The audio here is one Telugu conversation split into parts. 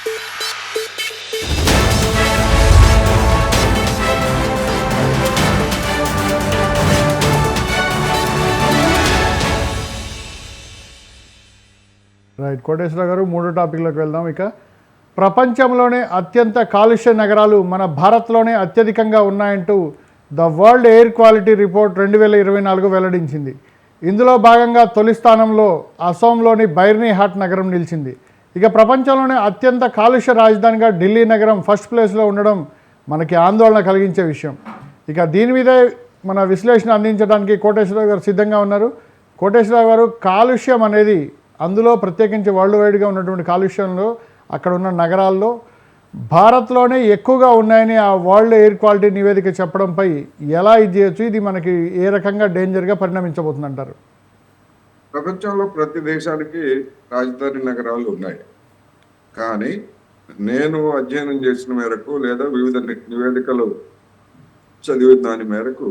రైట్. కోటేశ్వర గారు, మూడో టాపిక్లోకి వెళ్దాం. ఇక ప్రపంచంలోనే అత్యంత కాలుష్య నగరాలు మన భారత్లోనే అత్యధికంగా ఉన్నాయంటూ the World Air Quality Report 2024 వెల్లడించింది. ఇందులో భాగంగా తొలి స్థానంలో అసోంలోని బైర్నీహాట్ నగరం నిలిచింది. ఇక ప్రపంచంలోనే అత్యంత కాలుష్య రాజధానిగా ఢిల్లీ నగరం ఫస్ట్ ప్లేస్లో ఉండడం మనకి ఆందోళన కలిగించే విషయం. ఇక దీని మీదే మన విశ్లేషణ అందించడానికి కోటేశ్వరరావు గారు సిద్ధంగా ఉన్నారు. కోటేశ్వరరావు గారు, కాలుష్యం అనేది, అందులో ప్రత్యేకించి వరల్డ్ వైడ్గా ఉన్నటువంటి కాలుష్యంలో అక్కడ ఉన్న నగరాల్లో భారత్లోనే ఎక్కువగా ఉన్నాయని ఆ వరల్డ్ ఎయిర్ క్వాలిటీ నివేదిక చెప్పడంపై ఎలా ఇది చేయొచ్చు? ఇది మనకి ఏ రకంగా డేంజర్గా పరిణమించబోతుంది అంటారు? ప్రపంచంలో ప్రతి దేశానికి రాజధాని నగరాలు ఉన్నాయి. కానీ నేను అధ్యయనం చేసిన మేరకు లేదా వివిధ నివేదికలు చదివిన దాని మేరకు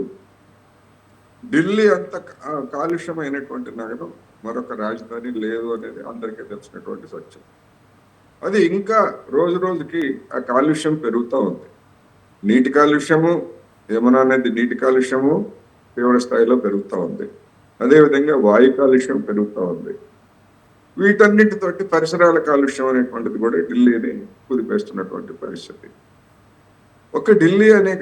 ఢిల్లీ అంత కాలుష్యమైనటువంటి నగరం మరొక రాజధాని లేదు అనేది అందరికీ తెలిసినటువంటి సత్యం. అది ఇంకా రోజు రోజుకి ఆ కాలుష్యం పెరుగుతూ ఉంది. నీటి కాలుష్యము, యమునా నది నీటి కాలుష్యము తీవ్ర స్థాయిలో పెరుగుతూ ఉంది. అదేవిధంగా వాయు కాలుష్యం పెరుగుతూ ఉంది. వీటన్నిటితోటి పరిసరాల కాలుష్యం అనేటువంటిది కూడా ఢిల్లీని కుదిపేస్తున్నటువంటి పరిస్థితి. ఒక్క ఢిల్లీ అనే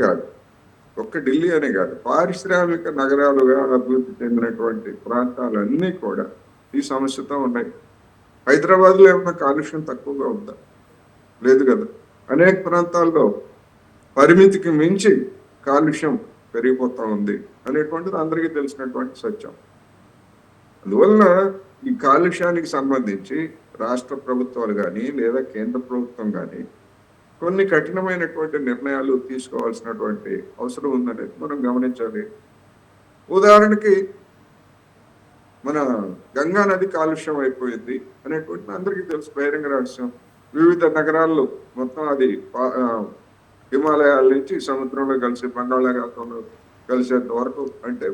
కాదు, పారిశ్రామిక నగరాలుగా అభివృద్ధి చెందినటువంటి ప్రాంతాలన్నీ కూడా ఈ సమస్యతో ఉన్నాయి. హైదరాబాద్లో ఏమన్నా కాలుష్యం తక్కువగా ఉందా? లేదు కదా. అనేక ప్రాంతాల్లో పరిమితికి మించి కాలుష్యం పెరిగిపోతూ ఉంది అనేటువంటిది అందరికీ తెలిసినటువంటి సత్యం. అందువలన ఈ కాలుష్యానికి సంబంధించి రాష్ట్ర ప్రభుత్వాలు కానీ లేదా కేంద్ర ప్రభుత్వం కానీ కొన్ని కఠినమైనటువంటి నిర్ణయాలు తీసుకోవాల్సినటువంటి అవసరం ఉందనేది మనం గమనించాలి. ఉదాహరణకి మన గంగా నది కాలుష్యం అయిపోయింది అనేటువంటి అందరికీ తెలుసు, బహిరంగ రహస్యం. వివిధ నగరాల్లో మొత్తం అది హిమాలయాల నుంచి సముద్రంలో కలిసి బంగాళాఖాతంలో కలిసేంత వరకు, అంటే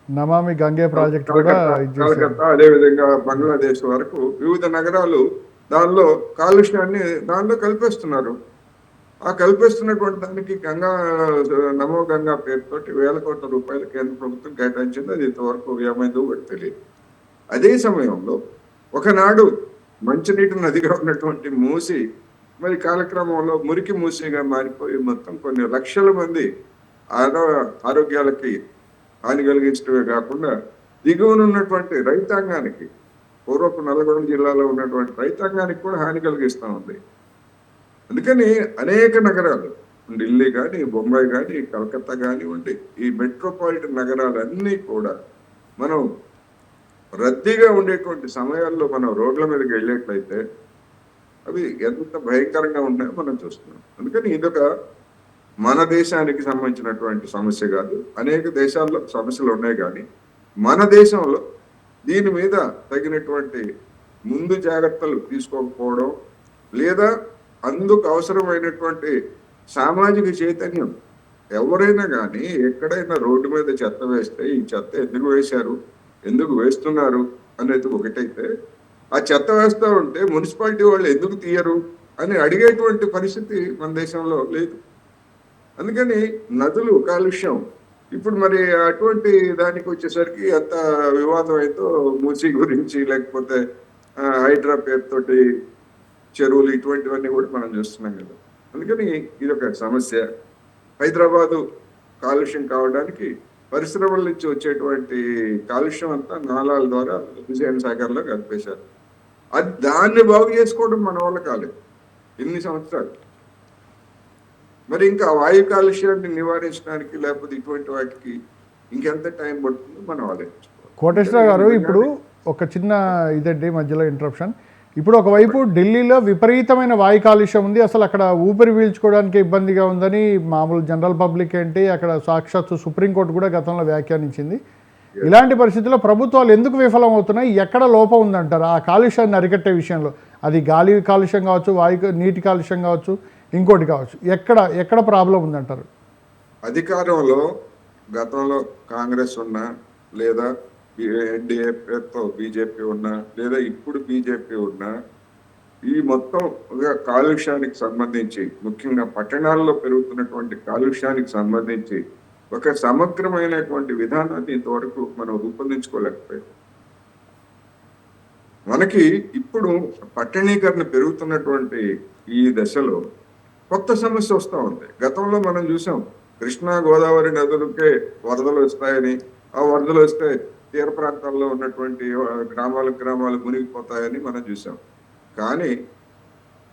నమామి గంగే ప్రాజెక్ట్ కలకత్తా అదేవిధంగా బంగ్లాదేశ్ వరకు వివిధ నగరాలు దానిలో కాలుష్యాన్ని దానిలో కలిపేస్తున్నారు. ఆ కలిపేస్తున్నటువంటి దానికి నమో గంగా పేరుతోటి వేల కోట్ల రూపాయలు కేంద్ర ప్రభుత్వం కేటాయించింది. అది ఇంతవరకు ఏమైందో కూడా తెలియదు. అదే సమయంలో ఒకనాడు మంచినీటి నదిగా ఉన్నటువంటి మూసి మరి కాలక్రమంలో మురికి మూసిగా మారిపోయి మొత్తం కొన్ని లక్షల మంది ఆరోగ్యాలకి హాని కలిగించడమే కాకుండా దిగువన ఉన్నటువంటి రైతాంగానికి, పూర్వపు నల్గొండ జిల్లాలో ఉన్నటువంటి రైతాంగానికి కూడా హాని కలిగిస్తూ ఉంది. అందుకని అనేక నగరాలు, ఢిల్లీ కానీ, బొంబాయి కానీ, కలకత్తా కానివ్వండి, ఈ మెట్రోపాలిటన్ నగరాలన్నీ కూడా మనం రద్దీగా ఉండేటువంటి సమయాల్లో మనం రోడ్ల మీదకి వెళ్ళేట్లయితే అవి ఎంత భయంకరంగా ఉన్నాయో మనం చూస్తున్నాం. అందుకని ఇదొక మన దేశానికి సంబంధించినటువంటి సమస్య కాదు. అనేక దేశాల్లో సమస్యలు ఉన్నాయి, కానీ మన దేశంలో దీని మీద తగినటువంటి ముందు జాగ్రత్తలు తీసుకోకపోవడం లేదా అందుకు అవసరమైనటువంటి సామాజిక చైతన్యం, ఎవరైనా కానీ ఎక్కడైనా రోడ్డు మీద చెత్త వేస్తే ఈ చెత్త ఎందుకు వేశారు, ఎందుకు వేస్తున్నారు అనేది ఒకటైతే, ఆ చెత్త వేస్తూ ఉంటే మున్సిపాలిటీ వాళ్ళు ఎందుకు తీయరు అని అడిగేటువంటి పరిస్థితి మన దేశంలో లేదు. అందుకని నదులు కాలుష్యం ఇప్పుడు మరి అటువంటి దానికి వచ్చేసరికి ఎంత వివాదం అయితే మూసీ గురించి, లేకపోతే హైడ్రా పేరుతోటి చెరువులు, ఇటువంటివన్నీ కూడా మనం చూస్తున్నాం కదా. అందుకని ఇది ఒక సమస్య. హైదరాబాదు కాలుష్యం కావడానికి పరిశ్రమల నుంచి వచ్చేటువంటి కాలుష్యం అంతా నాలాల ద్వారా హుసేన్ సాగర్లో కలిపేశారు. దాన్ని బాగు చేసుకోవడం మన వల్ల కాలేదు ఇన్ని సంవత్సరాలు. మరి ఇంకా వాయు కాలుష్యాన్ని నివారించడానికి లేకపోతే ఇటువంటి వాటికి ఇంకెంత టైం పడుతుందో మనం ఆలోచించుకోవాలి. కోటేశ్వర గారు, ఇప్పుడు ఒక చిన్న ఇదండి, మధ్యలో ఇంటరప్షన్. ఇప్పుడు ఒకవైపు ఢిల్లీలో విపరీతమైన వాయు కాలుష్యం ఉంది, అసలు అక్కడ ఊపిరి పీల్చుకోవడానికి ఇబ్బందిగా ఉందని మామూలు జనరల్ పబ్లిక్ ఏంటి, అక్కడ సాక్షాత్తు సుప్రీంకోర్టు కూడా గతంలో వ్యాఖ్యానించింది. ఇలాంటి పరిస్థితుల్లో ప్రభుత్వాలు ఎందుకు విఫలం అవుతున్నాయి? ఎక్కడ లోపం ఉందంటారు ఆ కాలుష్యాన్ని అరికట్టే విషయంలో? అది గాలి కాలుష్యం కావచ్చు, నీటి కాలుష్యం కావచ్చు, ఇంకోటి కావచ్చు, ఎక్కడ ప్రాబ్లం ఉందంటారు? అధికారంలో గతంలో కాంగ్రెస్ ఉన్నా లేదా ఎన్డీఏ పేరుతో బీజేపీ ఉన్నా లేదా ఇప్పుడు బీజేపీ ఉన్నా ఈ మొత్తం కాలుష్యానికి సంబంధించి, ముఖ్యంగా పట్టణాల్లో పెరుగుతున్నటువంటి కాలుష్యానికి సంబంధించి ఒక సమగ్రమైనటువంటి విధానాన్ని ఇంతవరకు మనం రూపొందించుకోలేకపోయాం. మనకి ఇప్పుడు పట్టణీకరణ పెరుగుతున్నటువంటి ఈ దశలో కొత్త సమస్య వస్తూ ఉంది. గతంలో మనం చూసాం, కృష్ణా గోదావరి నదులకే వరదలు వస్తాయని, ఆ వరదలు వస్తే తీర ప్రాంతాల్లో ఉన్నటువంటి గ్రామాలు మునిగిపోతాయని మనం చూసాం. కానీ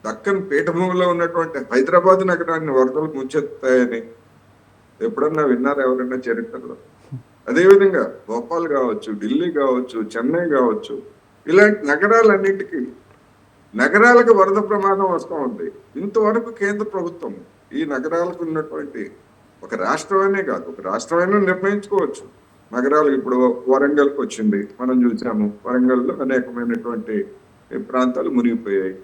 దక్కన్ పీఠభూమిలో ఉన్నటువంటి హైదరాబాద్ నగరాన్ని వరదలు ముంచెత్తాయని ఎప్పుడన్నా విన్నారా ఎవరైనా చరిత్రలో? అదేవిధంగా భోపాల్ కావచ్చు, ఢిల్లీ కావచ్చు, చెన్నై కావచ్చు, ఇలాంటి నగరాలకు వరద ప్రమాదం వస్తూ ఉంది. ఇంతవరకు కేంద్ర ప్రభుత్వం ఈ నగరాలకు ఉన్నటువంటి, ఒక రాష్ట్రమైనే కాదు, ఒక రాష్ట్రమైనా నిర్ణయించుకోవచ్చు. నగరాలు ఇప్పుడు వరంగల్కి వచ్చింది, మనం చూసాము. వరంగల్లో అనేకమైనటువంటి ప్రాంతాలు మునిగిపోయాయి.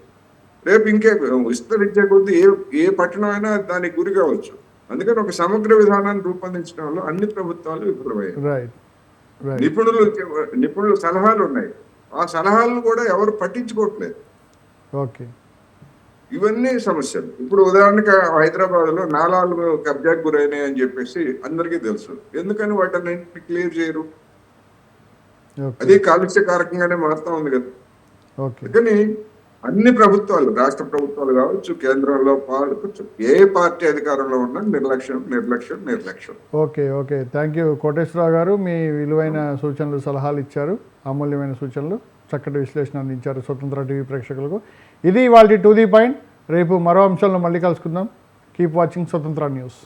రేపు ఇంకే విస్తరించే కొద్దీ ఏ పట్టణం అయినా దానికి గురి కావచ్చు. అందుకని ఒక సమగ్ర విధానాన్ని రూపొందించడంలో అన్ని ప్రభుత్వాలు విఫలమయ్యాయి. రైట్ రైట్ నిపుణులు సలహాలు ఉన్నాయి, ఆ సలహాలను కూడా ఎవరు పట్టించుకోవట్లేదు. ఓకే. ఇవన్నీ సమస్యలు. ఇప్పుడు ఉదాహరణకి హైదరాబాద్ లో నాలాలు కబ్జాకు గురైనాయి అని చెప్పేసి అందరికీ తెలుసు. ఎందుకని వాటన్నింటిని క్లియర్ చేయరు? అది కాలుష్యకారకంగానే మారుతా ఉంది కదా. ఓకే. అందుకని అన్ని ప్రభుత్వాలు, రాష్ట్ర ప్రభుత్వాలు కావచ్చు, కేంద్రంలో పాల్గొచ్చు, ఏ పార్టీ అధికారంలో ఉన్నా నిర్లక్ష్యం. Okay okay, thank you Koteswararao గారు. మీ విలువైన సూచనలు, సలహాలు ఇచ్చారు, అమూల్యమైన సూచనలు, చక్కటి విశ్లేషణ అందించారు స్వతంత్ర టీవీ ప్రేక్షకులకు. ఇది ఇవాల్టి టు ది పాయింట్. రేపు మరో అంశంలో మళ్ళీ కలుసుకుందాం. కీప్ వాచింగ్ స్వతంత్ర న్యూస్.